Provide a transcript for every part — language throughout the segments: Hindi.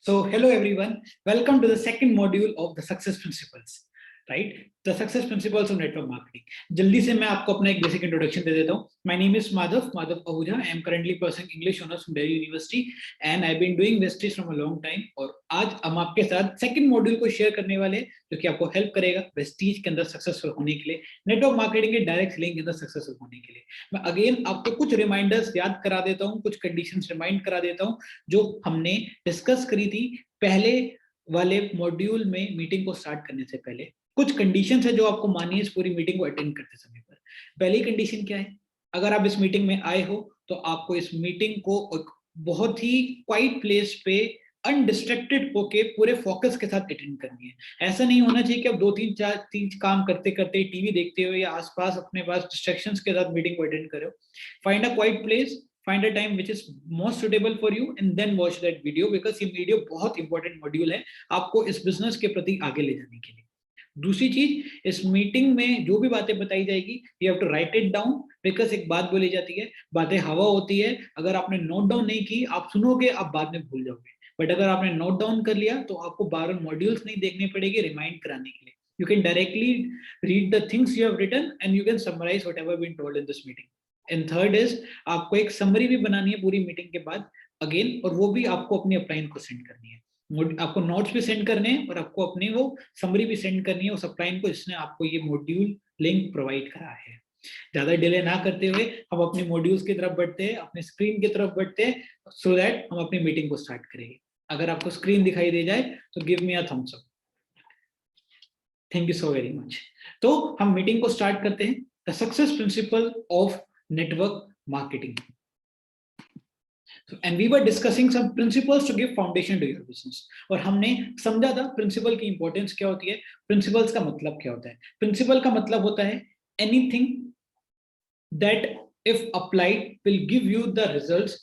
So, hello everyone. Welcome to the second module of the success principles, right? The success principles of network marketing. जल्दी से मैं आपको अपना एक बेसिक इंट्रोडक्शन दे देता हूँ. My name is Madhav Ahuja. I am currently pursuing English honors from Delhi University and I've been doing Vestige from a long time. और आज हम आपके साथ सेकंड मॉड्यूल को शेयर करने वाले हैं जो कि आपको हेल्प करेगा वेस्टीज के अंदर सक्सेसफुल होने के लिए, नेटवर्क मार्केटिंग के डायरेक्ट सेलिंग के अंदर सक्सेसफुल होने के लिए. मैं अगेन आपको कुछ रिमाइंडर्स याद करा देता हूँ, कुछ कंडीशंस रिमाइंड करा देता हूँ जो हमने डिस्कस करी थी पहले वाले मॉड्यूल में मीटिंग को स्टार्ट करने से पहले. कुछ कंडीशंस है जो आपको मानिए इस पूरी मीटिंग को अटेंड करते समय पर. पहली कंडीशन क्या है? अगर आप इस मीटिंग में आए हो तो आपको इस मीटिंग को बहुत ही क्वाइट प्लेस पे अनडिस्ट्रैक्टेड होके पूरे फोकस के साथ अटेंड करनी है. ऐसा नहीं होना चाहिए कि आप 2-3 काम करते करते टीवी देखते हो या आसपास अपने पास डिस्ट्रैक्शंस के साथ मीटिंग को अटेंड करो. Find a quite place, find a time which is most suitable for you and then watch that video because ये वीडियो बहुत इंपॉर्टेंट मॉड्यूल है आपको इस बिजनेस के प्रति आगे ले जाने के लिए. दूसरी चीज, इस मीटिंग में जो भी बातें बताई जाएगी you have to write it down because एक बात बोली जाती है, बातें हवा होती है. अगर आपने नोट डाउन नहीं की, आप सुनोगे, आप बाद में भूल जाओगे. बट अगर आपने नोट डाउन कर लिया तो आपको बार बार मॉड्यूल्स नहीं देखने पड़ेंगे रिमाइंड कराने के लिए. You can directly read the things you have written and you can summarise whatever been told in this meeting. And third is, आपको एक समरी भी बनानी है पूरी मीटिंग के बाद अगेन, और वो भी आपको अपनी अपलाइन को सेंड करनी है. आपको नोट्स भी सेंड करने हैं और आपको अपनी वो समरी भी सेंड करनी है उस अपलाइन को जिसने आपको ये मॉड्यूल लिंक प्रोवाइड करा है. ज्यादा डिले ना करते हुए हम अपने मॉड्यूल्स की तरफ बढ़ते हैं, अपने स्क्रीन की तरफ बढ़ते हैं सो दैट हम अपनी मीटिंग को स्टार्ट करेंगे. अगर आपको स्क्रीन दिखाई दे जाए तो give me a thumbs up. Thank you so very much. तो हम मीटिंग को स्टार्ट करते हैं. The success principle of network marketing. And we were discussing some principles to give foundation to your business. और हमने समझा था प्रिंसिपल की इंपॉर्टेंस क्या होती है, प्रिंसिपल्स का मतलब क्या होता है. प्रिंसिपल का मतलब होता है anything that if applied will give you the results,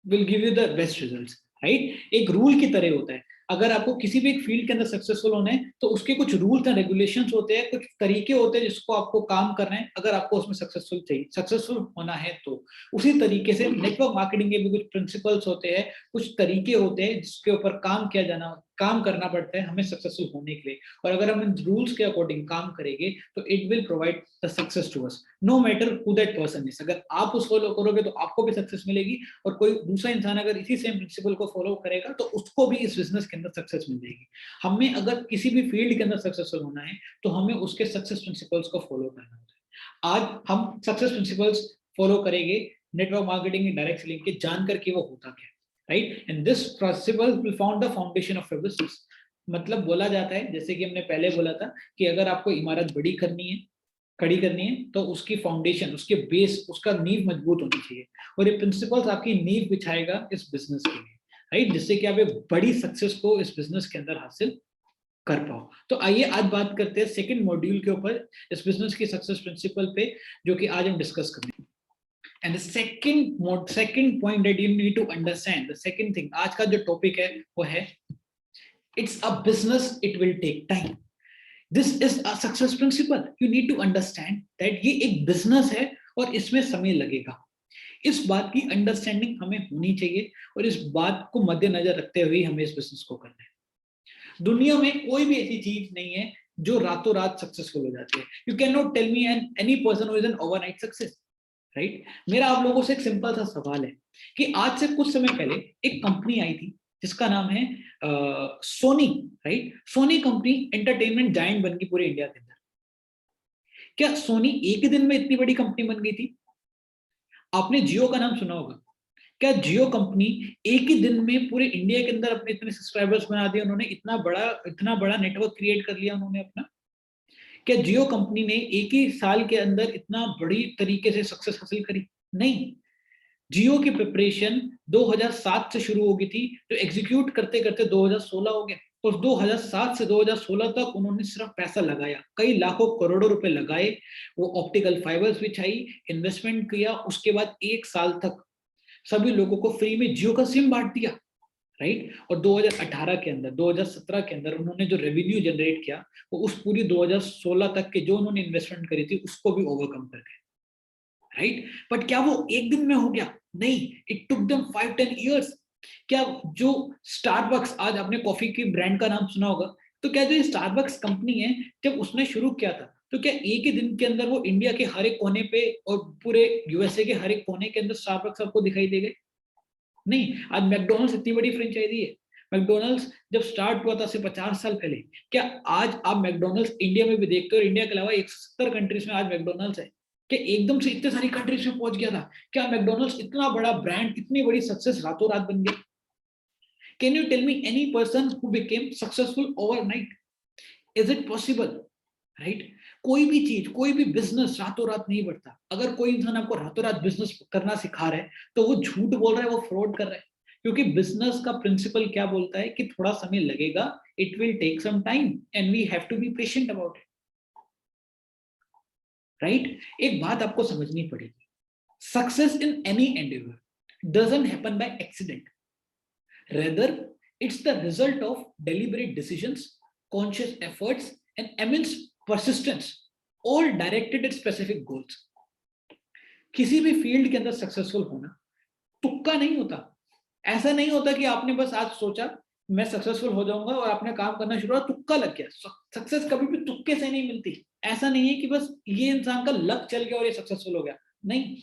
will give you the best results, right. एक रूल की तरह होता है. अगर आपको किसी भी एक फील्ड के अंदर सक्सेसफुल होना है तो उसके कुछ रूल्स एंड रेगुलेशंस होते हैं, कुछ तरीके होते हैं जिसको आपको काम करना है अगर आपको उसमें सक्सेसफुल होना है तो. उसी तरीके से नेटवर्क मार्केटिंग के भी कुछ प्रिंसिपल्स होते हैं, कुछ तरीके होते हैं जिसके ऊपर काम करना पड़ता है हमें सक्सेसफुल होने के लिए. और अगर हम इन रूल्स के अकॉर्डिंग काम करेंगे तो it will provide the success to us no matter who that person is. अगर आप उसको फॉलो करोगे तो आपको भी सक्सेस मिलेगी और कोई दूसरा इंसान अगर इसी सेम प्रिंसिपल को फॉलो करेगा तो उसको भी इस बिजनेस के अंदर सक्सेस मिल जाएगी. हमें अगर किसी भी फील्ड के अंदर सक्सेसफुल होना है तो हमें उसके सक्सेस प्रिंसिपल्स को फॉलो करना होता है. आज हम सक्सेस प्रिंसिपल्स फॉलो करेंगे नेटवर्क मार्केटिंग की डायरेक्ट सेलिंग के, जानकर कि वो होता क्या है, right. And this principle will found the foundation of your business. मतलब बोला जाता है, जैसे कि हमने पहले बोला था कि अगर आपको इमारत बड़ी खड़ी करनी है तो उसकी फाउंडेशन, उसके बेस, उसका नींव मजबूत होनी चाहिए. और ये प्रिंसिपल्स आपकी नींव बिछाएगा इस बिजनेस के लिए, राइट, जिससे कि आप एक बड़ी सक्सेस को इस बिजनेस के अंदर हासिल कर पाओ. तो आइए आज बात करते हैं सेकंड मॉड्यूल के ऊपर, इस बिजनेस की सक्सेस प्रिंसिपल पे, जो कि आज हम डिस्कस करेंगे. And the second point that you need to understand, the second thing, आज का जो टॉपिक है वो है it's a business, it will take time. This is a success principle. You need to understand that ये एक बिजनेस है और इसमें समय लगेगा. इस बात की अंडरस्टैंडिंग हमें होनी चाहिए और इस बात को मद्देनजर रखते हुए हमें इस बिजनेस को करना है. दुनिया में कोई भी ऐसी चीज नहीं है जो रातों रात सक्सेसफुल हो जाती है. You can not tell me any person who is an overnight success, right. मेरा आप लोगों से एक सिंपल सा सवाल है कि आज से कुछ समय पहले एक कंपनी आई थी जिसका नाम है Sony, right. Sony company entertainment giant बन गई पूरे इंडिया के अंदर. क्या सोनी एक ही दिन में इतनी बड़ी कंपनी बन गई थी? आपने जियो का नाम सुना होगा. क्या जियो कंपनी एक ही दिन में पूरे इंडिया के अंदर अपने इतने सब्सक्राइबर्स बना दिए, उन्होंने इतना बड़ा नेटवर्क क्रिएट कर लिया उन्होंने अपना? क्या जियो कंपनी ने एक ही साल के अंदर इतना बड़ी तरीके से सक्सेस हासिल करी? नहीं. जियो की प्रिपरेशन 2007 से शुरू हो गई थी, तो एग्जीक्यूट करते करते 2016 हो गया. और 2007 से 2016 तक उन्होंने सिर्फ पैसा लगाया, कई लाखों करोड़ों रुपए लगाए, वो ऑप्टिकल फाइबर्स बिछाई, इन्वेस्टमेंट किया. उसके बाद एक साल तक सभी लोगों को फ्री में जियो का सिम बांट दिया, राइट. और 2018 के अंदर, 2017 के अंदर उन्होंने जो रेवेन्यू जनरेट किया वो उस पूरी 2016 तक के जो उन्होंने इन्वेस्टमेंट करी थी उसको भी ओवरकम कर गए, राइट. बट क्या वो एक दिन में हो गया? नहीं. It took them 5-10 years. क्या जो स्टारबक्स, आज आपने कॉफी की ब्रांड का नाम सुना होगा, तो क्या जो ये स्टारबक्स कंपनी है, जब उसने शुरू किया था, तो क्या एक ही दिन के अंदर वो इंडिया के हर एक कोने पे और पूरे यूएसए के हर एक कोने के अंदर स्टारबक्स आपको दिखाई दे गए? नहीं। आज मैकडोनल्ड्स इतनी बड़ी फ्रेंचाइजी है। मैकडोनल्ड्स जब स्टार्ट हुआ था से 50 साल पहले, क्या आज आप मैकडोनल्ड्स इंडिया में भी देखते हो? इंडिया के अलावा 170 कंट्रीज में आज मैकडोनल्ड्स है। क्या एकदम से इतने सारी कंट्रीज में पहुंच गया था? क्या मैकडोनल्ड्स इतना बड़ा ब्रांड, इतनी बड़ी सक्सेस रातों रात बन गया? Can you tell me any person who became successful overnight? Is it possible? Right? कोई भी चीज, कोई भी बिजनेस रातों रात नहीं बढ़ता। अगर कोई इंसान आपको रातों रात बिजनेस करना सिखा रहा है, तो वो झूठ बोल रहा है, वो फ्रॉड कर रहा है। क्योंकि बिजनेस का प्रिंसिपल क्या बोलता है कि थोड़ा समय लगेगा, it will take some time and we have to be patient about it. Right? एक बात आपको समझनी पड़ेगी, success in any endeavour doesn't happen by accident. Rather, it's the result of deliberate decisions, conscious efforts, and immense persistence, all directed at specific goals. किसी भी फील्ड के अंदर सक्सेसफुल होना तुक्का नहीं होता। ऐसा नहीं होता कि आपने बस आज सोचा मैं सक्सेसफुल हो जाऊंगा और आपने काम करना शुरू किया, तुक्का लग गया। सक्सेस कभी भी तुक्के से नहीं मिलती। ऐसा नहीं है कि बस ये इंसान का लक चल गया और ये सक्सेसफुल हो गया, नहीं।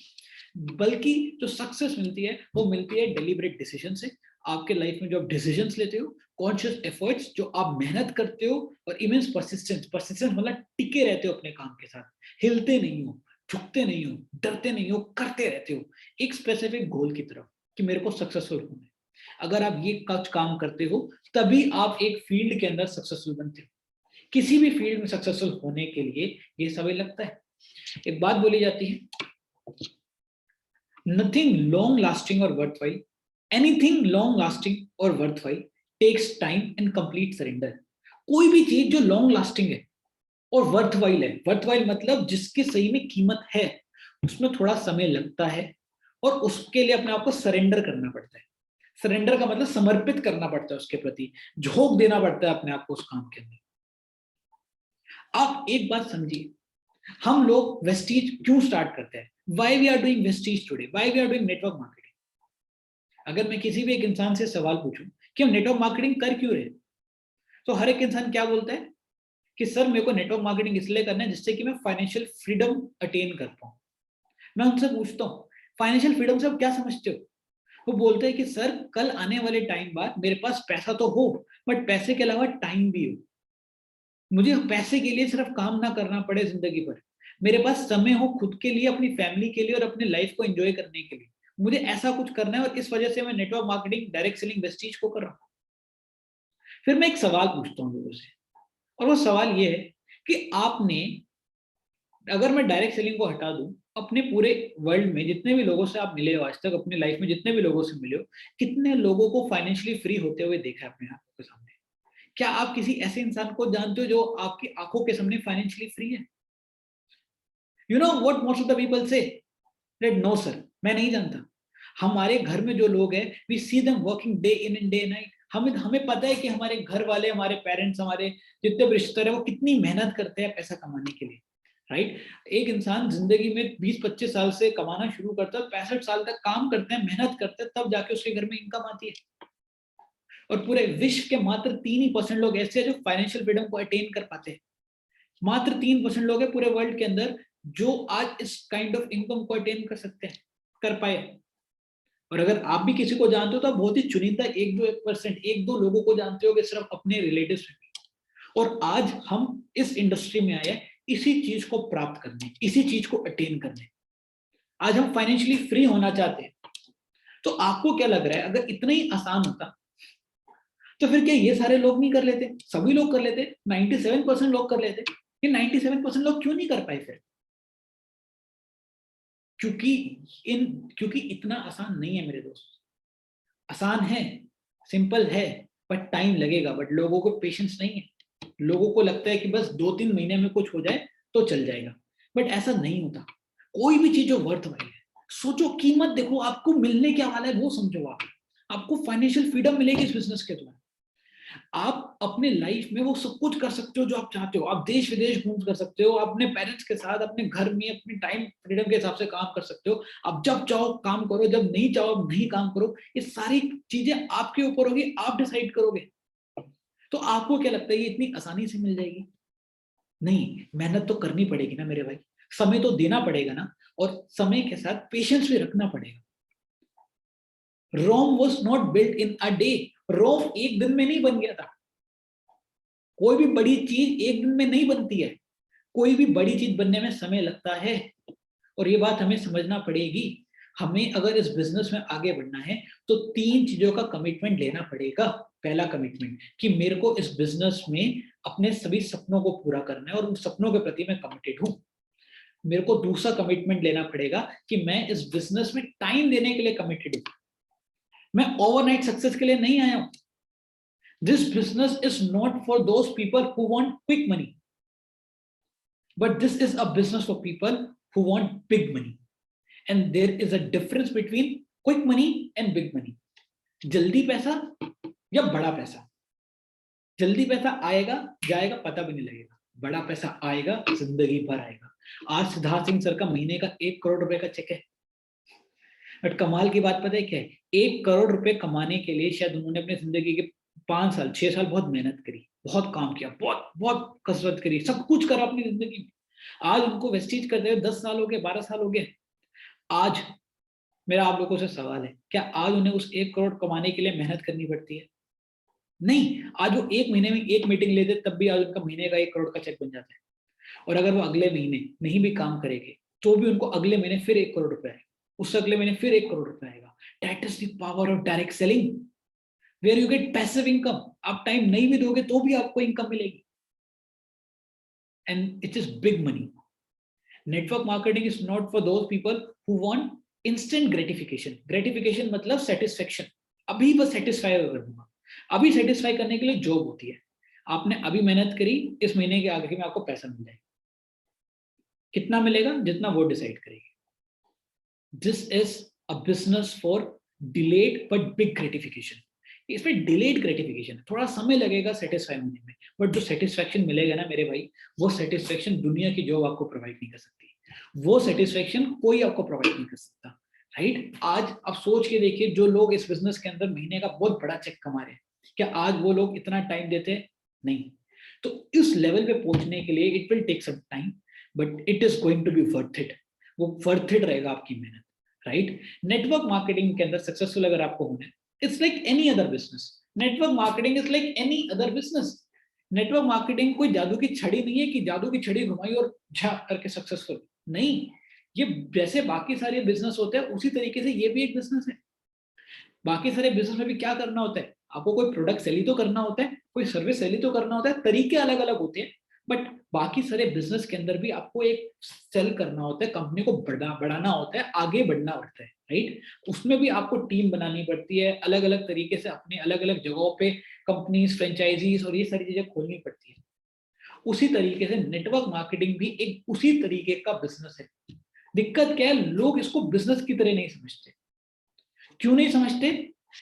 बल्कि जो सक्सेस मिलती है वो मिलती है डेलिब्रेट डिसीजन से। आपके लाइफ में जो आप डिसीजंस लेते हो, कॉन्शियस एफर्ट्स, जो आप मेहनत करते हो, और इमेंस परसिस्टेंस। परसिस्टेंस मतलब टिके रहते हो अपने काम के साथ, हिलते नहीं हो, झुकते नहीं हो, डरते नहीं हो, करते रहते हो एक स्पेसिफिक गोल की तरफ कि मेरे को सक्सेसफुल होना है। अगर आप ये कुछ काम करते हो तभी आप एक फील्ड के अंदर सक्सेसफुल बनते हो। किसी भी फील्ड में सक्सेसफुल होने के लिए ये समय लगता है। एक बात बोली जाती है, नथिंग लॉन्ग लास्टिंग और वर्थवाइल, एनीथिंग लॉन्ग लास्टिंग और worthwhile takes time and complete surrender. कोई भी चीज जो लॉन्ग लास्टिंग है और वर्थवाइल है, वर्थवाइल मतलब जिसकी सही में कीमत है, उसमें थोड़ा समय लगता है और उसके लिए अपने आप को सरेंडर करना पड़ता है। सरेंडर का मतलब समर्पित करना पड़ता है, उसके प्रति झोंक देना पड़ता है अपने आप को उस काम के अंदर। आप एक बात समझिए, हम लोग वेस्टीज क्यों स्टार्ट करते हैं? Why we are doing Vestige today, why we are doing network marketing. अगर मैं किसी भी एक इंसान से सवाल पूछूं कि हम नेटवर्क मार्केटिंग कर क्यों रहे, तो हर एक इंसान क्या बोलता है कि सर मेरे को नेटवर्क मार्केटिंग इसलिए करना है जिससे कि मैं फाइनेंशियल फ्रीडम अटेन कर पाऊं। मैं उनसे पूछता हूँ फाइनेंशियल फ्रीडम से आप क्या समझते हो? वो बोलते हैं कि सर कल आने वाले टाइम बाद मेरे पास पैसा तो हो, बट पैसे के अलावा टाइम भी हो। मुझे पैसे के लिए सिर्फ काम ना करना पड़े जिंदगी भर, मेरे पास समय हो खुद के लिए, अपनी फैमिली के लिए और अपनी लाइफ को एंजॉय करने के लिए। मुझे ऐसा कुछ करना है और इस वजह से मैं network marketing, direct selling, Vestige को कर रहा हूँ। फिर मैं एक सवाल पूछता हूँ लोगों से, और वो सवाल ये है कि आपने, अगर मैं डायरेक्ट सेलिंग को हटा दूं, अपने पूरे वर्ल्ड में जितने भी लोगों से आप मिले हो आज तक, अपनी लाइफ में जितने भी लोगों से मिले हो, कितने लोगों को फाइनेंशियली फ्री होते हुए देखा है अपने आंखों के सामने? क्या आप किसी ऐसे इंसान को जानते हो जो आपकी आंखों के सामने फाइनेंशियली फ्री है? You know what most of the people say? That no sir, मैं नहीं जानता। हमारे घर में जो लोग हैं, we see them working day in and day night. हमें पता है कि हमारे घर वाले, हमारे पेरेंट्स, हमारे जितने भी रिश्तेदार हैं, वो कितनी मेहनत करते हैं पैसा कमाने के लिए। राइट? एक इंसान जिंदगी में 20-25 साल से कमाना शुरू करता है, 65 साल तक काम करते हैं, मेहनत करते हैं, तब जाके उसके घर में इनकम आती है। और पूरे विश्व के मात्र 3% लोग ऐसे हैं जो फाइनेंशियल फ्रीडम को अटेन कर पाते हैं। मात्र 3% लोग हैं पूरे वर्ल्ड के अंदर जो आज इस काइंड ऑफ इनकम को अटेन कर सकते हैं, कर पाए। और अगर आप भी किसी को जानते हो तो बहुत ही चुनिंदा 1-2% 1-2 लोगों को जानते हो, सिर्फ अपने रिलेटिव्स में। और आज हम इस इंडस्ट्री में आए इसी चीज को प्राप्त करने, इसी चीज को अटेन करने। आज हम फाइनेंशियली फ्री होना चाहते हैं। तो आपको क्या लग रहा है, अगर इतना ही आसान होता तो फिर क्या ये सारे लोग नहीं कर लेते? सभी लोग कर लेते, 97% लोग कर लेते। ये 97% लोग क्यों नहीं कर पाए फिर? क्योंकि इतना आसान नहीं है मेरे दोस्त। आसान है, सिंपल है, बट टाइम लगेगा। बट लोगों को पेशेंस नहीं है। लोगों को लगता है कि बस 2-3 महीने में कुछ हो जाए तो चल जाएगा, बट ऐसा नहीं होता। कोई भी चीज जो वर्थ वाली है, सोचो, कीमत देखो, आपको मिलने क्या वाला है वो समझो। आपको फाइनेंशियल फ्रीडम मिलेगी इस बिजनेस के द्वारा। आप अपने लाइफ में वो सब कुछ कर सकते हो जो आप चाहते हो, आप देश विदेश घूम कर सकते हो, अपने पेरेंट्स के साथ अपने घर में अपने टाइम फ्रीडम के हिसाब से काम कर सकते हो, आप जब चाहो काम करो, जब नहीं चाहो नहीं काम करो, ये सारी चीजें आपके ऊपर होगी, आप डिसाइड करोगे। तो आपको क्या लगता है ये इतनी आसानी से मिल जाएगी? नहीं, मेहनत तो करनी पड़ेगी ना मेरे भाई, समय तो देना पड़ेगा ना, और समय के साथ पेशेंस भी रखना पड़ेगा। Rome was not built in a day, Rome एक दिन में नहीं बन गया था। कोई भी बड़ी चीज एक दिन में नहीं बनती है, कोई भी बड़ी चीज बनने में समय लगता है, और ये बात हमें समझना पड़ेगी। हमें अगर इस बिजनेस में आगे बढ़ना है तो 3 चीजों का कमिटमेंट लेना पड़ेगा। पहला कमिटमेंट कि मेरे को इस बिजनेस में अपने सभी सपनों को पूरा करना है और उन सपनों के प्रति मैं कमिटेड हूं। मेरे को दूसरा कमिटमेंट लेना पड़ेगा कि मैं इस बिजनेस में टाइम देने के लिए कमिटेड हूं। मैं ओवरनाइट सक्सेस के लिए नहीं आया हूं। This business is not for those people who want quick money, but this is a business for people who want big money. And there is a difference between quick money and big money. जल्दी पैसा या बड़ा पैसा। जल्दी पैसा आएगा जाएगा पता भी नहीं लगेगा, बड़ा पैसा आएगा जिंदगी भर आएगा। आज सिद्धार्थ सिंह सर का महीने का 1 करोड़ रुपए का चेक है। बट कमाल की बात पता है क्या है? 1 करोड़ रुपए कमाने के लिए शायद उन्होंने अपनी जिंदगी के 5 साल 6 साल बहुत मेहनत करी, बहुत काम किया, बहुत बहुत कसरत करी, सब कुछ करा अपनी जिंदगी में। आज उनको वेस्टीज करते हुए 10 साल हो गए, 12 साल हो गए। आज मेरा आप लोगों से सवाल है, क्या आज उन्हें उस 1 करोड़ कमाने के लिए मेहनत करनी पड़ती है? नहीं। आज वो एक महीने में एक मीटिंग लेते तब भी आज उनका महीने का 1 करोड़ का चेक बन जाता है। और अगर वो अगले महीने नहीं भी काम करेंगे तो भी उनको अगले महीने फिर 1 करोड़ रुपए आएगा, उससे अगले महीने फिर 1 करोड़ रुपए आएगा। That is the power of direct selling, where you get passive income. आप टाइम नहीं भी दोगे तो भी आपको इनकम मिलेगी, and it is big money. Network marketing is not for those people who want instant gratification. Gratification मतलब सेटिस्फेक्शन, अभी बस सेटिस्फाई कर दूंगा। अभी सेटिस्फाई करने के लिए जॉब होती है, आपने अभी मेहनत करी, इस महीने के आगे में आपको पैसा मिल जाएगा। कितना मिलेगा? जितना वो डिसाइड करेगी। This is a business for delayed but big gratification. इसमें डिलेड ग्रेटिफिकेशन, थोड़ा समय लगेगा सेटिस्फाई होने में, बट जो सेटिस्फेक्शन मिलेगा ना मेरे भाई, वो सेटिस्फेक्शन दुनिया की जॉब आपको प्रोवाइड नहीं कर सकती, वो सेटिस्फेक्शन कोई आपको प्रोवाइड नहीं कर सकता। राइट? आज आप सोच के देखिए, जो लोग इस बिजनेस के अंदर महीने का बहुत बड़ा चेक कमा रहे हैं, क्या आज वो लोग इतना टाइम देते हैं? नहीं। तो इस लेवल पे पहुंचने के लिए it will take some time, but it is going to be worth it. वो वर्थ इट रहेगा आपकी मेहनत। राइट? नेटवर्क मार्केटिंग के अंदर सक्सेसफुल अगर आपको होना है, it's like any other business. Network marketing is like any other business. Network marketing कोई जादू की छड़ी नहीं है कि जादू की छड़ी घुमाई और झा करके सक्सेसफुल। नहीं, ये जैसे बाकी सारे बिजनेस होते हैं उसी तरीके से ये भी एक बिजनेस है। बाकी सारे बिजनेस में भी क्या करना होता है? आपको कोई प्रोडक्ट सेल ही तो करना होता है, कोई सर्विस सेल ही तो करना होता है, तरीके अलग अलग होते हैं। बट बाकी सारे बिजनेस के अंदर भी आपको एक सेल करना होता है, कंपनी को बढ़ाना होता है, आगे बढ़ना पड़ता है। राइट? उसमें भी आपको टीम बनानी पड़ती है, अलग अलग तरीके से अपने अलग अलग जगहों पे कंपनीज, फ्रेंचाइजीज और ये सारी चीजें खोलनी पड़ती है। उसी तरीके से नेटवर्क मार्केटिंग भी एक उसी तरीके का बिजनेस है। दिक्कत क्या है? लोग इसको बिजनेस की तरह नहीं समझते। क्यों नहीं समझते?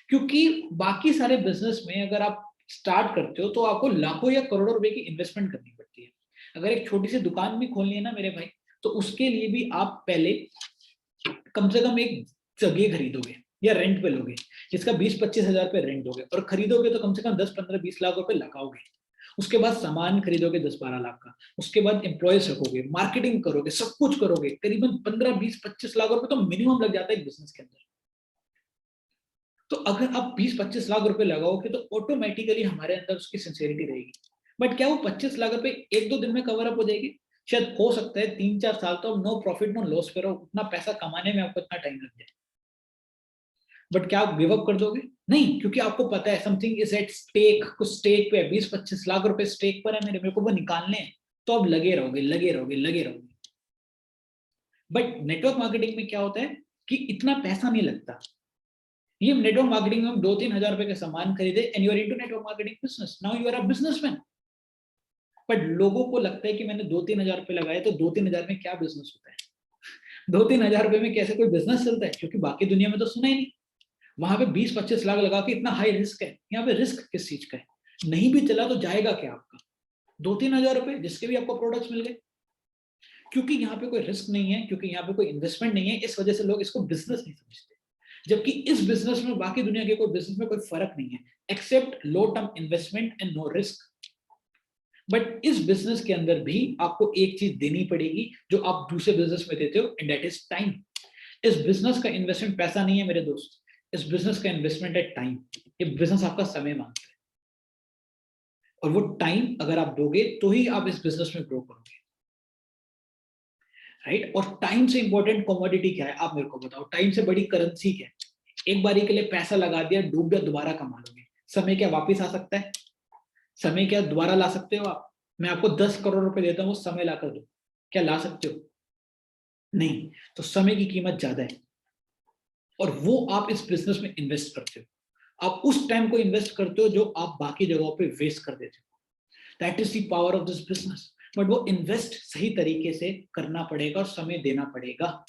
क्योंकि बाकी सारे बिजनेस में अगर आप स्टार्ट करते हो तो आपको लाखों या करोड़ों रुपए की इन्वेस्टमेंट करनी पड़ती है। अगर एक छोटी सी दुकान भी खोलनी है ना मेरे भाई, तो उसके लिए भी आप पहले कम से कम एक जगह खरीदोगे या रेंट पे लोगे, जिसका 20-25 हजार रुपए रेंट दोगे, और खरीदोगे तो कम से कम 10-15-20 लाख रुपए लगाओगे। उसके बाद सामान खरीदोगे 10-12 लाख का, उसके बाद एम्प्लॉयज रखोगे, मार्केटिंग करोगे, सब कुछ करोगे, करीबन 15-20-25 लाख रुपए तो मिनिमम लग जाता है एक बिजनेस के अंदर। तो अगर आप 20-25 लाख रुपए लगाओगे तो ऑटोमेटिकली हमारे अंदर उसकी सिंसियरिटी रहेगी। बट क्या वो 25 लाख रुपए 1-2 दिन में कवर अप हो जाएगी? शायद हो सकता है 3-4 साल तो नो प्रॉफिट नो लॉस पे रहो, उतना पैसा कमाने में आपको इतना टाइम लग जाए। बट क्या आप गिव अप कर दोगे? नहीं, क्योंकि आपको पता है समथिंग इज एट स्टेक, कुछ स्टेक पे है, 20-25 लाख रुपए स्टेक पर है मेरे को वो निकालने हैं। तो आप लगे रहोगे लगे रहोगे लगे रहोगे। बट नेटवर्क मार्केटिंग में क्या होता है कि इतना पैसा नहीं लगता। ये नेटवर्क मार्केटिंग में हम 2-3 हजार रुपए के सामान खरीदे and you are into network marketing business, now you are a businessman. बट लोगों को लगता है कि मैंने 2-3 हजार रुपए लगाए तो 2-3 हजार में क्या बिजनेस होता है? 2-3 हजार रुपए में कैसे कोई बिजनेस चलता है? क्योंकि बाकी दुनिया में तो सुना ही नहीं। वहां पे 20-25 लाख लगा के इतना हाई रिस्क है, यहाँ पे रिस्क किस चीज का है? नहीं भी चला तो जाएगा क्या आपका 2-3 हजार रुपए, जिसके भी आपको प्रोडक्ट्स मिल गए, क्योंकि यहाँ पे कोई रिस्क नहीं है, क्योंकि यहाँ पे कोई इन्वेस्टमेंट नहीं है, इस वजह से लोग इसको बिजनेस नहीं समझते। जबकि इस बिजनेस में बाकी दुनिया के कोई बिजनेस में कोई फर्क नहीं है except low term investment and no risk. But इस बिजनेस के अंदर भी आपको एक चीज देनी पड़ेगी जो आप दूसरे बिजनेस में देते हो, एंड दैट इज टाइम। इस बिजनेस का इन्वेस्टमेंट पैसा नहीं है मेरे दोस्त, इस बिजनेस का इन्वेस्टमेंट है टाइम। ये बिजनेस आपका समय मांगता है, और वो टाइम अगर आप दोगे तो ही आप इस बिजनेस में ग्रो करोगे, राइट। और टाइम से इंपॉर्टेंट कमोडिटी क्या है, आप मेरे को बताओ, टाइम से बड़ी करेंसी क्या है? एक बारी के लिए पैसा लगा दिया, डूब गया, दोबारा कमा लोगे। समय क्या वापिस आ सकता है? समय क्या दोबारा ला सकते हो आप? मैं आपको 10 करोड़ रुपए देता हूँ, समय लाकर दो, क्या ला सकते हो? नहीं। तो समय की कीमत ज्यादा है, और वो आप इस बिजनेस में इन्वेस्ट करते हो। आप उस टाइम को इन्वेस्ट करते हो जो आप बाकी जगहों पे वेस्ट कर देते हो। That is the power of this business. But वो इन्वेस्ट सही तरीके से करना पड़ेगा और समय देना पड़ेगा।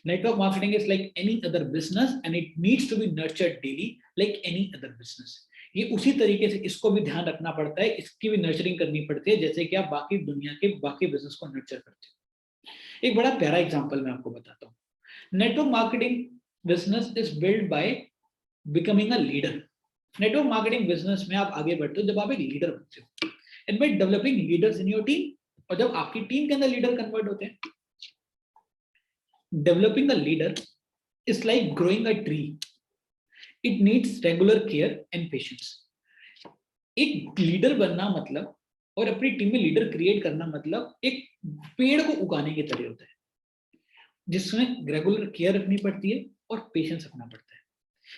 Network marketing is like any other business and it needs to be nurtured daily like any other business. ये उसी तरीके से इसको भी ध्यान रखना पड़ता है, इसकी भी नर्चरिंग करनी पड़ती है, जैसे कि आप बाकी दुनिया के बाकी बिजनेस को नर्चर करते हो। एक बड़ा प्यारा एग्जांपल मैं आपको बताता हूँ। Network marketing business is build by becoming a leader. Network marketing business में आप आगे बढ़ते हो जब आप एक लीडर बनते हो, and by developing leaders in your team, और जब आपकी टीम के अंदर लीडर कन्वर्ट होते हैं। Developing a leader is like growing a tree, it needs regular care and patience. एक लीडर बनना मतलब, और अपनी टीम में लीडर क्रिएट करना मतलब, एक पेड़ को उगाने की तरह होता है, जिसमें रेगुलर केयर रखनी पड़ती है और पेशेंस रखना पड़ता है।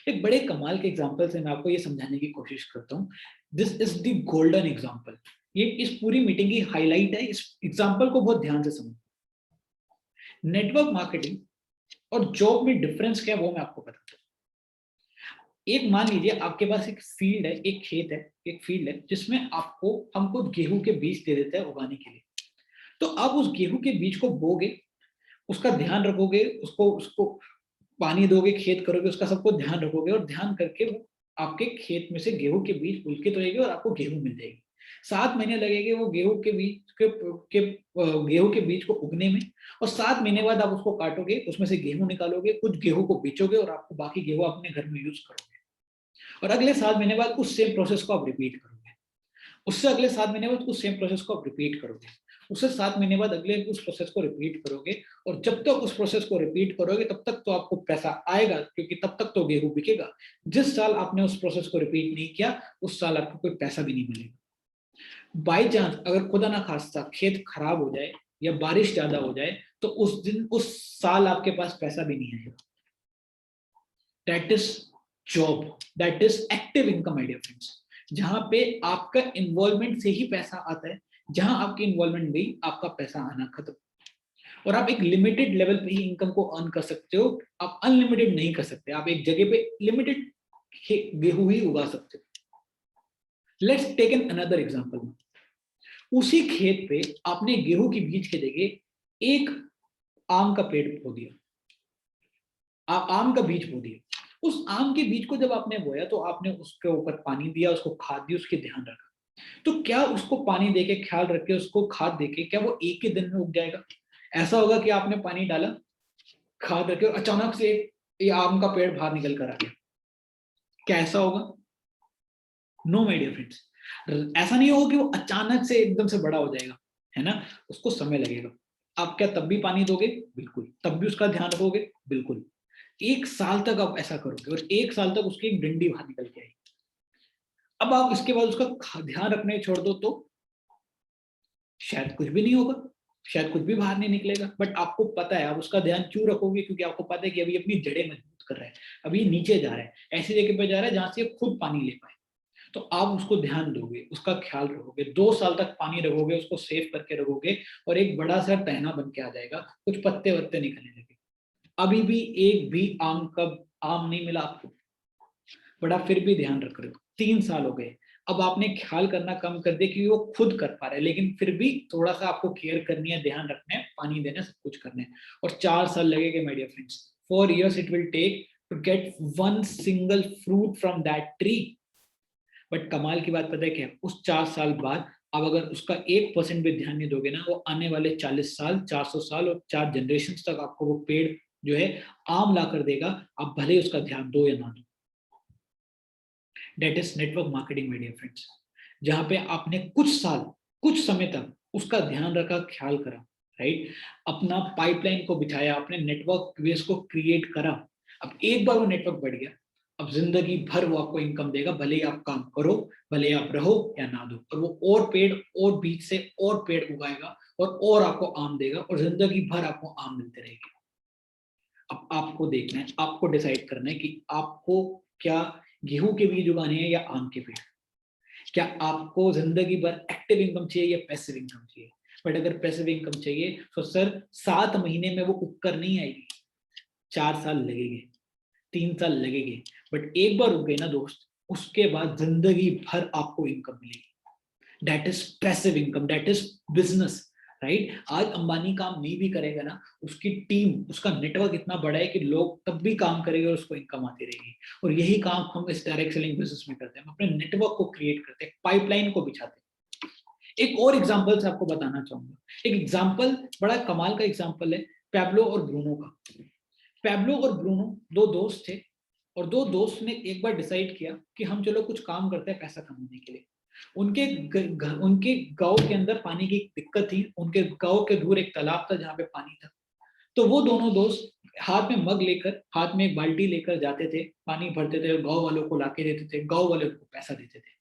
एक बड़े कमाल के एग्जांपल से मैं आपको ये समझाने की कोशिश करता हूँ। This is the golden example. ये इस पूरी मीटिंग की हाईलाइट है, इस एग्जांपल को बहुत ध्यान से समझो। नेटवर्क मार्केटिंग और जॉब में डिफरेंस क्या है वो मैं आपको बताता हूँ। एक मान लीजिए आपके पास एक फील्ड है, एक खेत है, एक फील्ड है, जिसमें आपको हमको गेहूं के बीज दे देते हैं उगाने के लिए। तो आप उस गेहूं के बीज को बोगे, उसका ध्यान रखोगे, उसको उसको पानी दोगे, खेत करोगे, उसका सबको ध्यान रखोगे, और ध्यान करके वो आपके खेत में से गेहूं के बीज पुलकित होएगी और आपको गेहूं मिल जाएगी। 7 महीने लगेंगे वो गेहूं के बीज गेहूं के बीज को उगने में, और 7 महीने बाद आप उसको काटोगे, उसमें से गेहूं निकालोगे, कुछ गेहूं को बेचोगे, और आपको बाकी गेहूं अपने घर में यूज करोगे। और अगले 7 महीने बाद उस सेम प्रोसेस को आप रिपीट करोगे। उससे अगले 7 महीने बाद उस सेम प्रोसेस को आप रिपीट करोगे। उससे 7 महीने बाद अगले उस प्रोसेस को रिपीट करोगे। और जब तक उस प्रोसेस को रिपीट करोगे तब तक तो आपको पैसा आएगा, क्योंकि तब तक तो गेहूं बिकेगा। जिस साल आपने उस प्रोसेस को रिपीट नहीं किया, उस साल आपको कोई पैसा भी नहीं मिलेगा। बाई चांस अगर खुदा ना खास्ता खेत खराब हो जाए या बारिश ज्यादा हो जाए, तो उस दिन उस साल आपके पास पैसा भी नहीं आएगा। That is job, that is active income, my dear friends. जहां पे आपका इन्वॉल्वमेंट से ही पैसा आता है, जहां आपकी इन्वॉल्वमेंट गई आपका पैसा आना खत्म। और आप एक लिमिटेड लेवल पे ही इनकम को अर्न कर सकते हो, आप अनलिमिटेड नहीं कर सकते। आप एक जगह पे लिमिटेड गेहूं ही उगा सकते हो। Let's take an another example. उसी खेत पे आपने गेहूं की बीज के जगह एक आम का पेड़ बो दिया, आप आम का बीज बो दिया। उस आम के बीज को जब आपने बोया तो आपने उसके ऊपर पानी दिया, उसको खाद दी, उसके ध्यान रखा। तो क्या उसको पानी देके, ख्याल रख के, उसको खाद देके, क्या वो एक ही दिन में उग जाएगा? ऐसा होगा कि आपने पानी डाला, खाद रखे, अचानक से ये आम का पेड़ बाहर निकल कर आ गया? क्या ऐसा होगा? नो माय डियर फ्रेंड्स, ऐसा नहीं होगा कि वो अचानक से एकदम से बड़ा हो जाएगा, है ना। उसको समय लगेगा। आप क्या तब भी पानी दोगे? बिल्कुल। तब भी उसका ध्यान रखोगे? बिल्कुल। 1 साल तक आप ऐसा करोगे, और 1 साल तक उसकी एक डंडी बाहर निकल के आएगी। अब आप इसके बाद उसका ध्यान रखने छोड़ दो तो शायद कुछ भी नहीं होगा, शायद कुछ भी बाहर नहीं निकलेगा। बट आपको पता है, आप उसका ध्यान क्यों रखोगे? क्योंकि आपको पता है कि अभी अपनी जड़ें मजबूत कर रहा है, अभी नीचे जा रहा है, ऐसी जगह पे जा रहा है जहां से खुद पानी ले पाए। तो आप उसको ध्यान दोगे, उसका ख्याल रखोगे, 2 साल तक पानी रखोगे, उसको सेव करके रखोगे, और एक बड़ा सा टहना बन के आ जाएगा, कुछ पत्ते वत्ते निकलने लगे। अभी भी एक भी आम नहीं मिला आपको, बट आप फिर भी ध्यान रख रहे हो। 3 साल हो गए, अब आपने ख्याल करना कम कर दिया क्योंकि वो खुद कर पा रहा है, लेकिन फिर भी थोड़ा सा आपको केयर करनी है, ध्यान रखना है, पानी देना, सब कुछ करना है। और 4 साल लगेंगे my dear friends. 4 years it will take to get one single fruit from that tree. But कमाल की बात पता है क्या, उस 4 साल बाद अब अगर उसका 1% भी ध्यान नहीं दोगे ना, वो आने वाले 40 साल, 400 साल और 4 जनरेशन तक आपको वो पेड़ जो है आम ला कर देगा, आप भले ही उसका ध्यान दो या ना दो। That is network marketing my dear friends, जहां पे आपने कुछ साल, कुछ समय तक उसका ध्यान रखा, ख्याल करा, राइट, अपना पाइपलाइन को बिछाया, अपने नेटवर्क बेस को क्रिएट करा। अब एक बार वो नेटवर्क बढ़ गया, अब जिंदगी भर वो आपको इनकम देगा, भले ही आप काम करो, भले ही आप रहो या ना दो, और वो और पेड़ और बीच से और पेड़ उगाएगा और आपको आम देगा, और जिंदगी भर आपको आम मिलते रहेगी। अब आपको देखना है, आपको डिसाइड करना है कि आपको क्या गेहूं के बीज उगाने हैं या आम के पेड़। क्या आपको जिंदगी भर एक्टिव इनकम चाहिए या पैसिव इनकम चाहिए? बट अगर पैसिव इनकम चाहिए तो सर 7 महीने में वो उपकर नहीं आएगी, 4 साल लगेंगे, 3 साल लगेंगे, बट एक बार उग गए ना दोस्त, उसके बाद जिंदगी भर आपको इनकम मिलेगी। That is passive income, that is business, right. आज अंबानी काम नहीं भी करेगा ना, उसकी टीम, उसका नेटवर्क इतना बड़ा है कि लोग तब भी काम करेंगे और उसको इनकम आती रहेगी। और यही काम हम इस डायरेक्ट सेलिंग बिजनेस में करते हैं, हम अपने नेटवर्क को क्रिएट करते हैं, पाइपलाइन को बिछाते हैं। एक और एग्जाम्पल से आपको बताना चाहूंगा, एक एग्जाम्पल, बड़ा कमाल का एग्जाम्पल है पैब्लो और ब्रूनो का। पैब्लो और ब्रूनो दो दोस्त थे, और दो दोस्त ने एक बार डिसाइड किया कि हम चलो कुछ काम करते हैं पैसा कमाने के लिए। उनके गांव के अंदर पानी की दिक्कत थी, उनके गांव के दूर एक तालाब था जहाँ पे पानी था। तो वो दोनों दोस्त हाथ में मग लेकर, हाथ में एक बाल्टी लेकर जाते थे, पानी भरते थे और गांव वालों को लाके देते थे, गांव वाले उनको पैसा देते थे,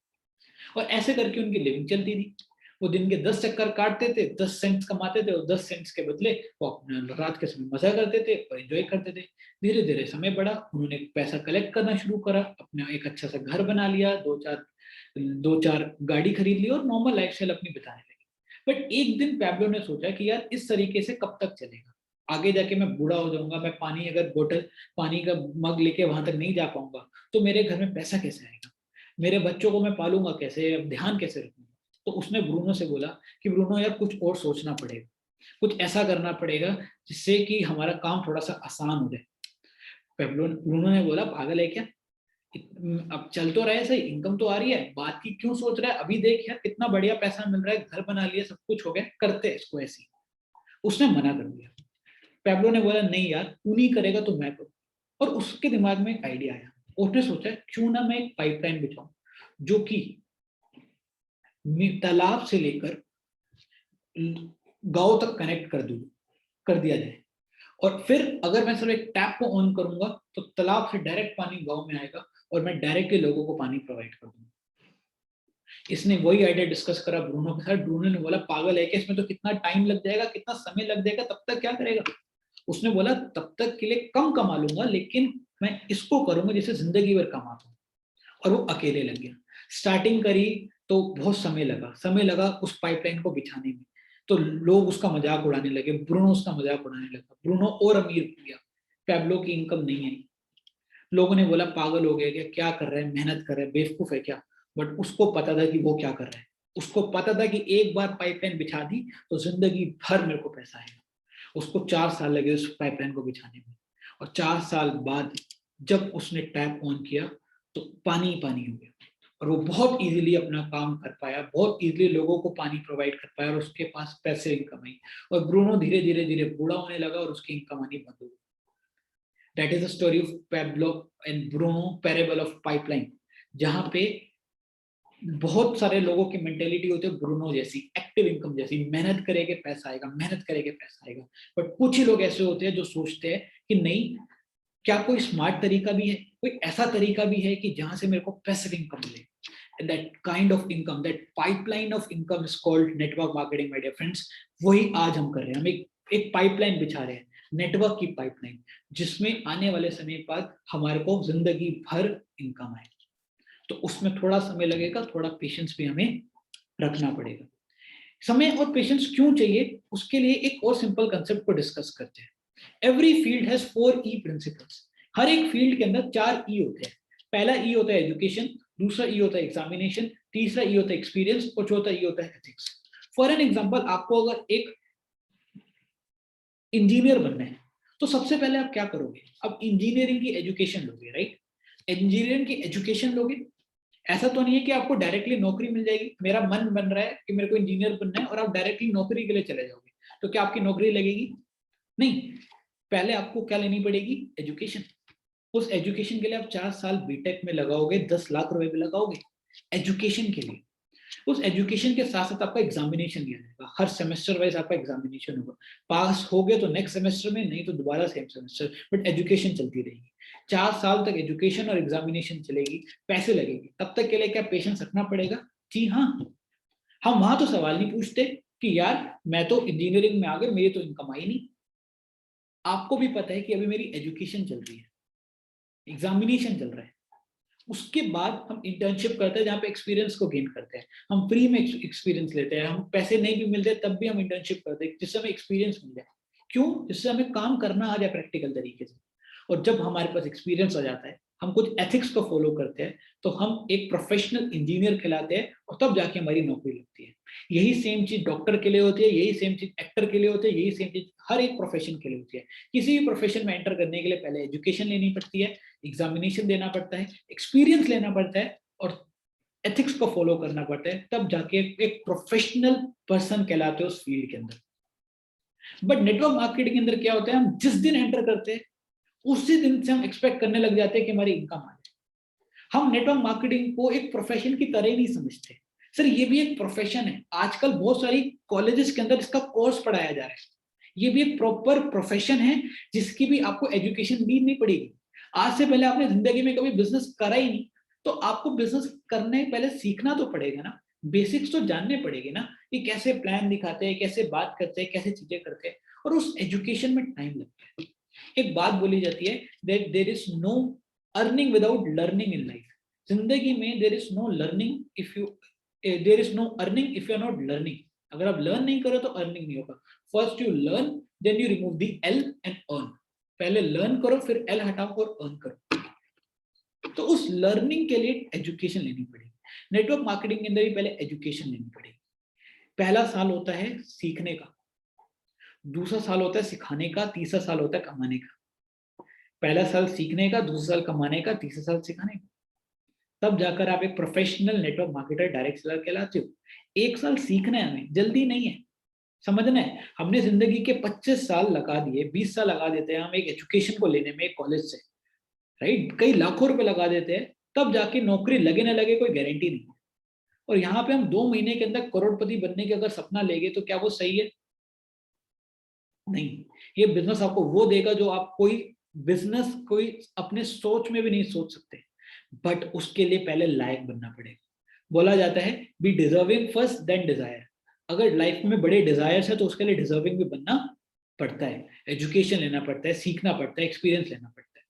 और ऐसे करके उनकी लिविंग चलती थी। वो दिन के 10 चक्कर काटते थे, 10 सेंट्स कमाते थे, और 10 सेंट्स के बदले वो अपने रात के समय मजा करते थे और एंजॉय करते थे। धीरे धीरे समय बढ़ा, उन्होंने पैसा कलेक्ट करना शुरू करा, अपना एक अच्छा सा घर बना लिया, दो चार गाड़ी खरीद ली और नॉर्मल लाइफस्टाइल अपनी बिताने लगे। बट एक दिन पैब्लो ने सोचा कि यार इस तरीके से कब तक चलेगा, आगे जाके मैं बूढ़ा हो जाऊंगा, मैं पानी अगर बोतल, पानी का मग लेके वहां तक नहीं जा पाऊंगा, तो मेरे घर में पैसा कैसे आएगा, मेरे बच्चों को मैं पालूंगा कैसे, अब ध्यान कैसे रखूंगा। तो उसने ब्रूनो से बोला कि ब्रूनो यार कुछ और सोचना पड़ेगा, कुछ ऐसा करना पड़ेगा जिससे कि हमारा काम थोड़ा सा आसान हो जाए। ब्रूनो ने बोला पागल है क्या, अब चल तो रहा है सही, इनकम तो आ रही है, बात की क्यों सोच रहा है, अभी देख यार कितना बढ़िया पैसा मिल रहा है, घर बना लिया, सब कुछ हो गया, करते हैं इसको ऐसी। उसने मना कर दिया। पैब्लो ने बोला नहीं यार, तू नहीं करेगा तो मैं करूँ। और उसके दिमाग में एक आइडिया आया, उसने सोचा क्यों ना मैं एक पाइपलाइन बिछाऊं जो कि तालाब से लेकर गांव तक कनेक्ट कर दिया जाए, और फिर अगर मैं सिर्फ एक टैप को ऑन करूंगा तो तालाब से डायरेक्ट पानी गांव में आएगा और मैं डायरेक्टली लोगों को पानी प्रोवाइड कर दूंगा। इसने वही आइडिया डिस्कस करा ब्रूनो के साथ। ब्रूनो ने बोला पागल है कि इसमें तो कितना टाइम लग जाएगा, कितना समय लग जाएगा, तब तक क्या करेगा। उसने बोला तब तक के लिए कम कमा लूंगा, लेकिन मैं इसको करूंगा जिसे जिंदगी भर कमाता हूँ। और वो अकेले लग गया। स्टार्टिंग करी तो बहुत समय लगा उस पाइपलाइन को बिछाने में। तो लोग उसका मजाक उड़ाने लगे, ब्रूनो उसका मजाक उड़ाने लगा, ब्रूनो और अमीर हो गया, पैब्लो की इनकम नहीं आई। लोगों ने बोला पागल हो गया क्या, क्या कर रहा है, मेहनत कर रहा है, बेवकूफ है क्या। बट उसको पता था कि वो क्या कर रहा है। उसको पता था कि एक बार पाइपलाइन बिछा दी तो जिंदगी भर मेरे को पैसा आएगा। उसको 4 साल लगे उस पाइपलाइन को बिछाने में, और 4 साल बाद जब उसने टैप ऑन किया तो पानी ही पानी हो गया, और वो बहुत इजीली अपना काम कर पाया, बहुत इजीली लोगों को पानी प्रोवाइड कर पाया, और उसके पास पैसे इनकम आई। और ब्रूनो धीरे धीरे धीरे बूढ़ा होने लगा और उसकी इनकम आनी बंद हो गई। That is the story of Pablo and Bruno, parable of pipeline, जहां पे बहुत सारे लोगों की मेंटेलिटी होती है ब्रूनो जैसी, एक्टिव इनकम जैसी, मेहनत करेंगे पैसा आएगा, मेहनत करेंगे पैसा आएगा। बट कुछ ही लोग ऐसे होते हैं जो सोचते हैं कि नहीं, क्या कोई स्मार्ट तरीका भी है, कोई ऐसा तरीका भी है कि जहां से मेरे को पैसिव इनकम मिले। that kind of income, that pipeline of income is called network marketing, my dear friends। वही आज हम कर रहे हैं, हम एक पाइपलाइन बिछा रहे हैं, नेटवर्क की पाइपलाइन, जिसमें आने वाले समय बाद हमारे को जिंदगी भर इनकम आए। तो उसमें थोड़ा समय लगेगा, थोड़ा पेशेंस भी हमें रखना पड़ेगा। समय और पेशेंस क्यों चाहिए, उसके लिए एक और सिंपल कंसेप्ट को डिस्कस करते हैं। Every field has 4 E principles. हर एक फील्ड के अंदर 4 ई होते हैं। पहला ई होता है एजुकेशन, दूसरा ई होता है एग्जामिनेशन, तीसरा ई होता है एक्सपीरियंस, और चौथा ई होता है एथिक्स। फॉर एन एग्जाम्पल, आपको अगर एक इंजीनियर बनना है तो सबसे पहले आप क्या करोगे, अब इंजीनियरिंग की एजुकेशन लोगे, राइट। इंजीनियरिंग की एजुकेशन लोगे, ऐसा तो नहीं है कि आपको डायरेक्टली नौकरी मिल जाएगी, मेरा मन बन रहा है कि मेरे को इंजीनियर बनना है और आप डायरेक्टली नौकरी के लिए चले जाओगे, तो क्या आपकी नौकरी लगेगी? नहीं, पहले आपको क्या लेनी पड़ेगी? एजुकेशन। उस एजुकेशन के लिए आप 4 साल बीटेक में लगाओगे, 10 लाख रुपए भी लगाओगे एजुकेशन के लिए। उस एजुकेशन के साथ साथ आपका एग्जामिनेशन लिया जाएगा, हर सेमेस्टर वाइज आपका एग्जामिनेशन होगा। पास हो गए तो नेक्स्ट सेमेस्टर में, नहीं तो दोबारा सेम सेमेस्टर, बट एजुकेशन चलती रहेगी। 4 साल तक एजुकेशन और एग्जामिनेशन चलेगी, पैसे लगेंगे, तब तक के लिए क्या पेशेंस रखना पड़ेगा? जी हाँ। हम वहां तो सवाल नहीं पूछते कि यार मैं तो इंजीनियरिंग में आ गया, मेरी तो इनकम आई नहीं। आपको भी पता है कि अभी मेरी एजुकेशन चल रही है, एग्जामिनेशन चल रहा है, उसके बाद हम इंटर्नशिप करते हैं जहाँ पे एक्सपीरियंस को गेन करते हैं। हम फ्री में एक्सपीरियंस लेते हैं, हम पैसे नहीं भी मिलते तब भी हम इंटर्नशिप करते हैं जिससे हमें एक्सपीरियंस मिल जाए। क्यों? जिससे हमें काम करना आ जाए प्रैक्टिकल तरीके से। और जब हमारे पास एक्सपीरियंस आ जाता है, हम कुछ एथिक्स को फॉलो करते हैं, तो हम एक प्रोफेशनल इंजीनियर कहलाते हैं और तब जाके हमारी नौकरी लगती है। यही सेम चीज डॉक्टर के लिए होती है, यही सेम चीज एक्टर के लिए होती है, यही सेम चीज हर एक प्रोफेशन के लिए होती है। किसी भी प्रोफेशन में एंटर करने के लिए पहले एजुकेशन लेनी पड़ती है, एग्जामिनेशन देना पड़ता है, एक्सपीरियंस लेना पड़ता है और एथिक्स को फॉलो करना पड़ता है, तब जाके एक प्रोफेशनल पर्सन कहलाते हैं उस फील्ड के अंदर। बट नेटवर्क मार्केटिंग के अंदर क्या होता है, हम जिस दिन एंटर करते हैं उसी दिन से हम एक्सपेक्ट करने लग जाते हैं कि हमारी इनकम आ जाए। हम नेटवर्क मार्केटिंग को एक प्रोफेशन की तरह ही नहीं समझते। सर ये भी एक प्रोफेशन है, आजकल बहुत सारी कॉलेजेस के अंदर इसका कोर्स पढ़ाया जा रहा है। ये भी एक प्रॉपर प्रोफेशन है जिसकी भी आपको एजुकेशन भी नहीं पड़ेगी। आज से पहले आपने जिंदगी में कभी बिजनेस करा ही नहीं, तो आपको बिजनेस करने पहले सीखना तो पड़ेगा ना, बेसिक्स तो जानने पड़ेंगे ना कि कैसे प्लान दिखाते हैं, कैसे बात करते हैं, कैसे चीजें करते हैं, और उस एजुकेशन में टाइम लगता है। एक बात बोली जाती है that there is no earning without learning in life. जिंदगी में there is no learning if you there is no earning if you are not learning. अगर आप लर्न नहीं करो तो अर्निंग नहीं होगा। First you learn, then you remove the L and earn. पहले लर्न करो, फिर एल हटाओ और अर्न करो। तो उस लर्निंग के लिए एजुकेशन लेनी पड़ेगी। नेटवर्क मार्केटिंग के अंदर भी पहले एजुकेशन लेनी पड़ेगी। पहला साल होता है सीखने का, दूसरा साल होता है सिखाने का, तीसरा साल होता है कमाने का। पहला साल सीखने का, दूसरा साल कमाने का, तीसरा साल सिखाने का, तब जाकर आप एक professional network marketer, direct seller कहलाते हो। 1 साल सीखना है, हमें जल्दी नहीं है, समझना है। हमने जिंदगी के 25 साल लगा दिए, 20 साल लगा देते हैं हम एक एजुकेशन को लेने में कॉलेज से, राइट, कई लाखों रुपए लगा देते हैं, तब जाके नौकरी लगे ना लगे कोई गारंटी नहीं है। और यहाँ पे हम 2 महीने के अंदर करोड़पति बनने के अगर सपना लेंगे तो क्या वो सही है? नहीं। ये बिजनेस आपको वो देगा जो आप कोई बिजनेस कोई अपने सोच में भी नहीं सोच सकते, बट उसके लिए पहले लायक बनना पड़ेगा। बोला जाता है be deserving first then desire. अगर लाइफ में बड़े डिजायर्स है तो उसके लिए डिजर्विंग भी बनना पड़ता है, एजुकेशन लेना पड़ता है, सीखना पड़ता है, एक्सपीरियंस लेना पड़ता है।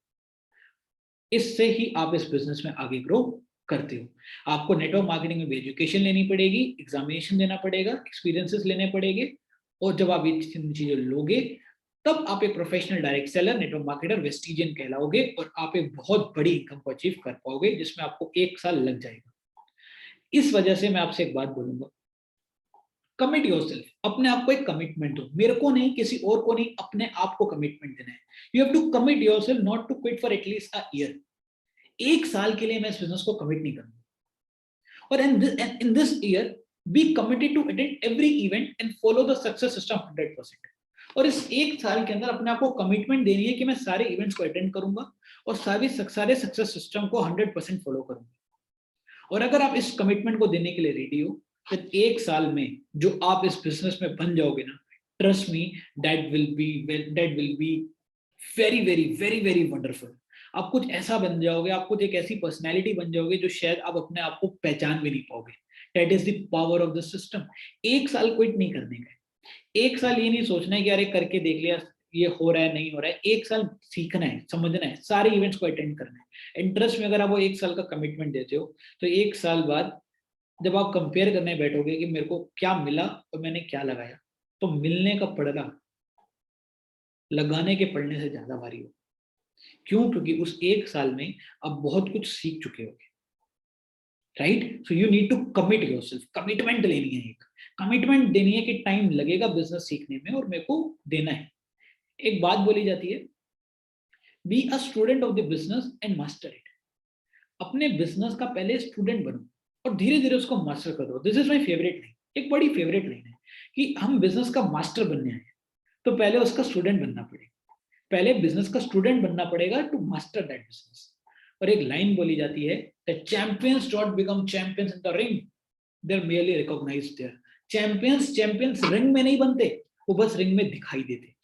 इससे ही आप इस बिजनेस में आगे ग्रो करते हो। आपको नेटवर्क मार्केटिंग में भी एजुकेशन लेनी पड़ेगी, एग्जामिनेशन देना पड़ेगा, एक्सपीरियंसेस लेने पड़ेंगे, और जब आप ये चीजें लोगे तब आप एक professional direct seller, network marketer, Vestigian कहलाओगे और आप एक बहुत बड़ी इनकम को अचीव कर पाओगे जिसमें आपको 1 साल लग जाएगा। इस वजह से मैं आपसे एक बात बोलूंगा, कमिट योरसेल्फ। अपने आप को एक कमिटमेंट दो, मेरे को नहीं, किसी और को नहीं, अपने आप को कमिटमेंट देना है। You have to commit yourself not to quit for at least a year. 1 साल के लिए मैं इस बिजनेस को कमिट नहीं करूंगा, और in this year be committed to attend every event and follow the success system 100%। और इस 1 साल के अंदर अपने आप को कमिटमेंट देनी है कि मैं सारे इवेंट्स को अटेंड करूंगा और सारे सक्सेस सिस्टम को 100% फॉलो करूंगा। और अगर आप इस कमिटमेंट को देने के लिए रेडी हो, तो 1 साल में जो आप इस बिजनेस में बन जाओगे ना, trust me, that will be very very very very wonderful. आप कुछ ऐसा बन जाओगे, आप कुछ एक ऐसी पर्सनैलिटी बन जाओगे जो शायद आप अपने आप को पहचान भी नहीं पाओगे। That is the power of the system. 1 साल क्विट नहीं करने का, 1 साल ये नहीं सोचना है कि अरे करके देख लिया ये हो रहा है नहीं हो रहा है। 1 साल सीखना है, समझना है, सारे इवेंट्स को अटेंड करना है। इंटरेस्ट में अगर आप वो 1 साल का कमिटमेंट देते हो, तो 1 साल बाद जब आप कंपेयर करने बैठोगे कि मेरे को क्या मिला और मैंने क्या लगाया, तो मिलने का पड़ना लगाने के पढ़ने से ज्यादा भारी हो। क्यों? क्योंकि उस 1 साल में आप बहुत कुछ सीख चुके होगे, right. So you need to commit yourself. Commitment लेनी है, एक कमिटमेंट देनी है कि टाइम लगेगा बिजनेस सीखने में और मेरे को देना है। एक बात बोली जाती है, be a student of the business and master it. अपने बिजनेस का पहले स्टूडेंट बनो और धीरे धीरे उसको मास्टर करो। This is my favourite line, एक बड़ी फेवरेट लाइन है कि हम बिजनेस का मास्टर बनने आए तो पहले उसका स्टूडेंट बनना पड़ेगा, पहले बिजनेस का स्टूडेंट बनना पड़ेगा टू मास्टर दैट बिजनेस। और एक लाइन बोली जाती है, that champions don't become champions in the ring, they are merely recognised there. Champions ring में नहीं बनते, वो बस रिंग में दिखाई देते।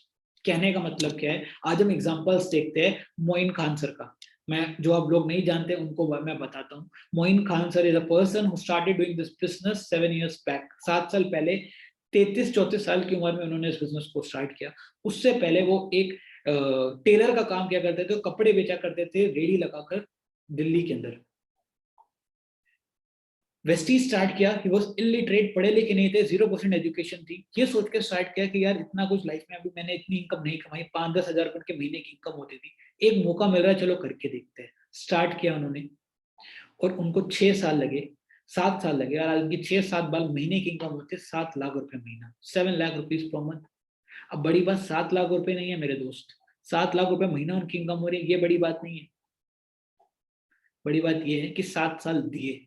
कहने का मतलब क्या है, आज हम एग्जांपल्स देखते हैं मोइन खान सर का। मैं, जो आप लोग नहीं जानते उनको मैं बताता हूँ। Moin Khan sir is a person who started doing this business 7 years back. 7 साल पहले, 33-34 साल की उम्र में उन्होंने इस बिजनेस को स्टार्ट किया। उससे पहले वो एक टेलर का काम किया करते थे, कपड़े बेचा करते थे रेडी लगाकर दिल्ली के अंदर। वेस्टी स्टार्ट किया, ही वाज इलिटरेट, पढ़े लिखे नहीं थे, 0% एजुकेशन थी। ये सोच के स्टार्ट किया कि यार इतना कुछ लाइफ में अभी मैंने इतनी इनकम नहीं कमाई, 5-10 हजार रुपए के महीने की इनकम होती थी, एक मौका मिल रहा है, चलो करके देखते हैं। स्टार्ट किया उन्होंने और उनको 6 साल लगे, 7 साल लगे, और आज उनकी 6-7 बार महीने की इनकम होती है 7 लाख रुपए महीना, 7 लाख रुपीज पर मंथ। अब बड़ी बात 7 लाख रुपए नहीं है मेरे दोस्त, 7 लाख रुपए महीना उनकी इनकम हो रही है, ये बड़ी बात नहीं है। बड़ी बात ये है कि 7 साल दिए।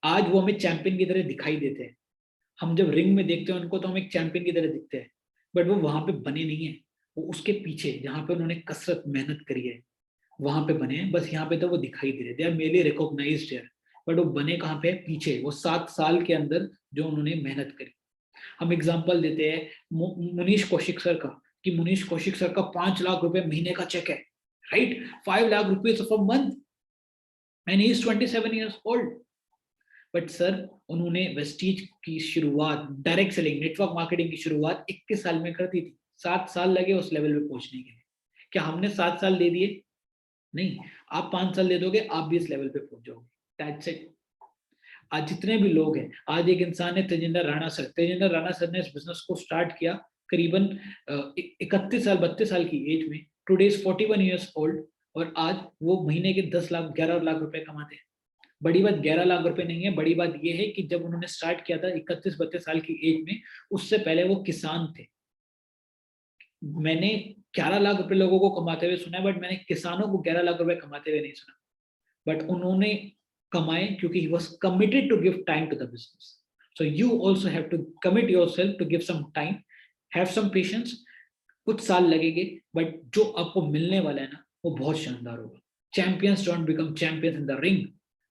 आज वो हमें चैंपियन की तरह दिखाई देते हैं, हम जब रिंग में देखते हैं उनको तो हम एक चैंपियन की तरह दिखते हैं, बट वो वहां पे बने नहीं है, वो उसके पीछे जहां पे उन्होंने कसरत मेहनत करी है वहां पे बने हैं। बस यहाँ पे तो वो दिखाई दे रहे, दे आर मेनली रिकॉग्नाइज्ड है, बट वो बने कहाँ पे, पीछे, वो 7 साल के अंदर जो उन्होंने मेहनत करी। हम एग्जाम्पल देते हैं मुनीश कौशिक सर का, कि मुनीश कौशिक सर का 5 लाख रुपए महीने का चेक है, right, 5 lakh rupees of a month, and he is 27 years old। But sir, उन्होंने वेस्टीज की शुरुआत, डायरेक्ट सेलिंग, नेटवर्क मार्केटिंग की शुरुआत 21 साल में कर दी थी। 7 साल लगे उस लेवल पे पहुंचने के लिए। क्या हमने 7 साल दे दिए? नहीं, आप 5 साल दे दोगे, आप भी इस लेवल पे पहुंच जाओगे, दैट्स इट। आज जितने भी लोग हैं, आज एक इंसान है तेजिंदर राणा सर, तेजिंदर राणा सर ने इस बिजनेस को स्टार्ट किया करीबन 31 साल 32 साल की एज में, टुडे इज 41 years ओल्ड, और आज वो महीने के 10 लाख 11 लाख रुपए कमाते हैं। बड़ी बात 11 लाख रुपए नहीं है, बड़ी बात यह है कि जब उन्होंने स्टार्ट किया था 31-32 साल की एज में, उससे पहले वो किसान थे। मैंने 11 लाख रुपए लोगों को कमाते हुए सुना है, बट मैंने किसानों को 11 लाख रुपए कमाते हुए नहीं सुना। बट उन्होंने कमाए क्योंकि he was committed to give time to the business. So you also have to commit yourself to give some time, have some patience. कुछ साल लगेंगे, बट जो आपको मिलने वाला है ना, वो बहुत शानदार होगा। Champions don't become champions in the ring,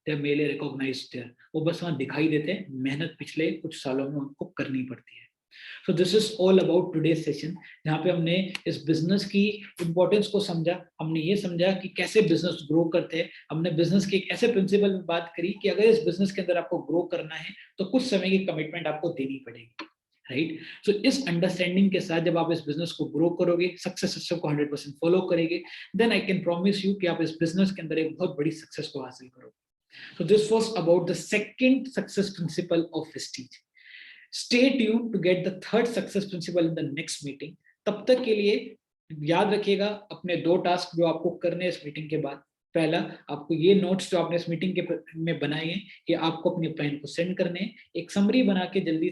they are mainly recognised there. वो बस वहां दिखाई देते हैं, मेहनत पिछले कुछ सालों में उनको करनी पड़ती है। So this is all about today's session, जहाँ पे हमने इस बिजनेस की इंपॉर्टेंस को समझा, हमने ये समझा कि कैसे बिजनेस ग्रो करते हैं, हमने बिजनेस के एक ऐसे प्रिंसिपल में बात करी कि अगर इस बिजनेस के अंदर आपको ग्रो करना है तो कुछ समय की कमिटमेंट आपको देनी पड़ेगी, राइट। सो इस अंडरस्टैंडिंग के साथ जब आप इस बिजनेस को ग्रो करोगे, सक्सेस को 100% फॉलो करेंगे, then I can promise you कि आप इस बिजनेस के अंदर एक बहुत बड़ी सक्सेस को हासिल करोगे। So this was about the second success principle of Vestige. Stay tuned to get the third success principle in the next meeting. तब तक के लिए याद रखिएगा अपने 2 टास्क जो आपको करने हैं इस मीटिंग के बाद। पहला, आपको ये नोट्स जो आपने इस मीटिंग के में बनाए हैं, कि आपको अपने पेन को सेंड करने हैं, एक समरी बना के जल्दी